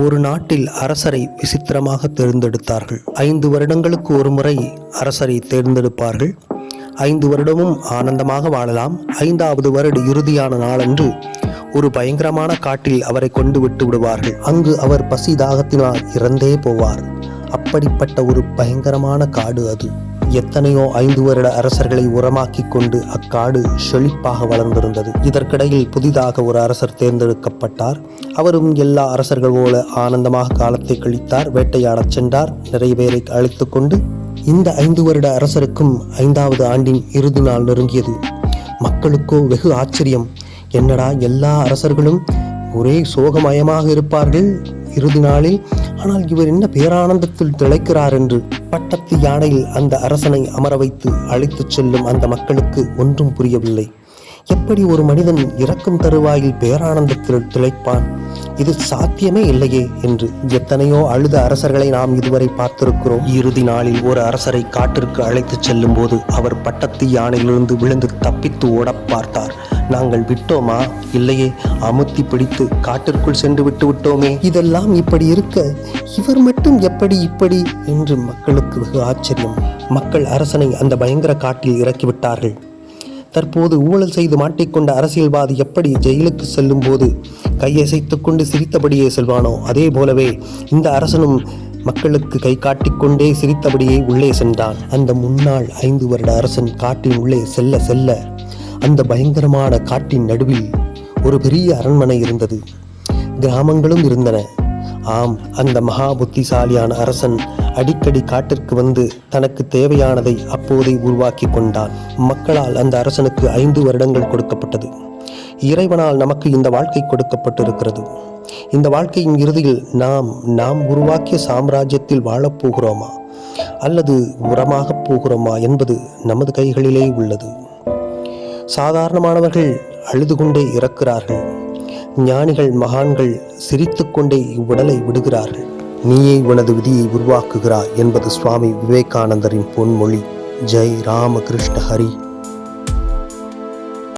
ஒரு நாட்டில் அரசரை விசித்திரமாக தேர்ந்தெடுத்தார்கள். 5 வருடங்களுக்கு ஒரு முறை அரசரை தேர்ந்தெடுப்பார்கள். 5 வருடமும் ஆனந்தமாக வாழலாம். 5வது வருட இறுதியான நாளன்று ஒரு பயங்கரமான காட்டில் அவரை கொண்டு விட்டு விடுவார்கள். அங்கு அவர் பசி தாகத்தினால் இறந்தே போவார். அப்படிப்பட்ட ஒரு பயங்கரமான காடு அது. எத்தனையோ 5 வருட அரசர்களை உரமாக்கி கொண்டு அக்காடு செழிப்பாக வளர்ந்திருந்தது. இதற்கிடையில் புதிதாக ஒரு அரசர் தேர்ந்தெடுக்கப்பட்டார். அவரும் எல்லா அரசர்கள் போல ஆனந்தமாக காலத்தை கழித்தார். வேட்டையாடச் சென்றார். நிறைய பேரை அழைத்து கொண்டு. இந்த 5 வருட அரசருக்கும் 5வது ஆண்டின் இறுதி நாள் நெருங்கியது. மக்களுக்கோ வெகு ஆச்சரியம். என்னடா, எல்லா அரசர்களும் ஒரே சோகமயமாக இருப்பார்கள் இறுதி நாளில், ஆனால் இவர் என்ன பேரானந்தத்தில் திளைக்கிறார் என்று. பட்டத்து யானையில் அந்த அரசனை அமர வைத்து அழைத்துச் செல்லும் அந்த மக்களுக்கு ஒன்றும் புரியவில்லை. எப்படி ஒரு மனிதன் இறக்கும் தருவாயில் பேரானந்தத்தில் திளைப்பான்? இது சாத்தியமே இல்லையே என்று. எத்தனையோ அழுத அரசர்களை நாம் இதுவரை பார்த்திருக்கிறோம். இறுதி நாளில் ஒரு அரசரை காட்டிற்கு அழைத்துச் செல்லும் போது அவர் பட்டத்து யானையிலிருந்து விழுந்து தப்பித்து ஓட பார்த்தார். நாங்கள் விட்டோமா? இல்லையே, அமுத்தி பிடித்து காட்டிற்குள் சென்று விட்டு விட்டோமே. இதெல்லாம் இப்படி இருக்க இவர் மட்டும் எப்படி இப்படி என்று மக்களுக்கு வெகு ஆச்சரியம். மக்கள் அரசனை அந்த பயங்கர காட்டில் இறக்கிவிட்டார்கள். தற்போது ஊழல் செய்து மாட்டிக்கொண்ட அரசியல்வாதி எப்படி ஜெயிலுக்கு செல்லும் போது கையசைத்து கொண்டு சிரித்தபடியே செல்வானோ, அதே போலவே இந்த அரசனும் மக்களுக்கு கை காட்டிக்கொண்டே சிரித்தபடியே உள்ளே சென்றான். அந்த முன்னாள் 5 வருட அரசன் காட்டின் உள்ளே செல்ல செல்ல அந்த பயங்கரமான காட்டின் நடுவில் ஒரு பெரிய அரண்மனை இருந்தது. கிராமங்களும் இருந்தன. ஆம், அந்த மகா புத்திசாலியான அரசன் அடிக்கடி காட்டிற்கு வந்து தனக்கு தேவையானதை அப்போதே உருவாக்கி கொண்டான். மக்களால் அந்த அரசனுக்கு 5 வருடங்கள் கொடுக்கப்பட்டது. இறைவனால் நமக்கு இந்த வாழ்க்கை கொடுக்கப்பட்டிருக்கிறது. இந்த வாழ்க்கையின் இறுதியில் நாம் உருவாக்கிய சாம்ராஜ்யத்தில் வாழப்போகிறோமா அல்லது உரமாகப் போகிறோமா என்பது நமது கைகளிலே உள்ளது. சாதாரணமானவர்கள் அழுது கொண்டே இறக்கிறார்கள். ஞானிகள் மகான்கள் சிரித்து கொண்டே இவ்வுடலை விடுகிறார்கள். நீயே உனது விதியை உருவாக்குகிறாய் என்பது சுவாமி விவேகானந்தரின் பொன்மொழி. ஜெய் ராமகிருஷ்ண ஹரி.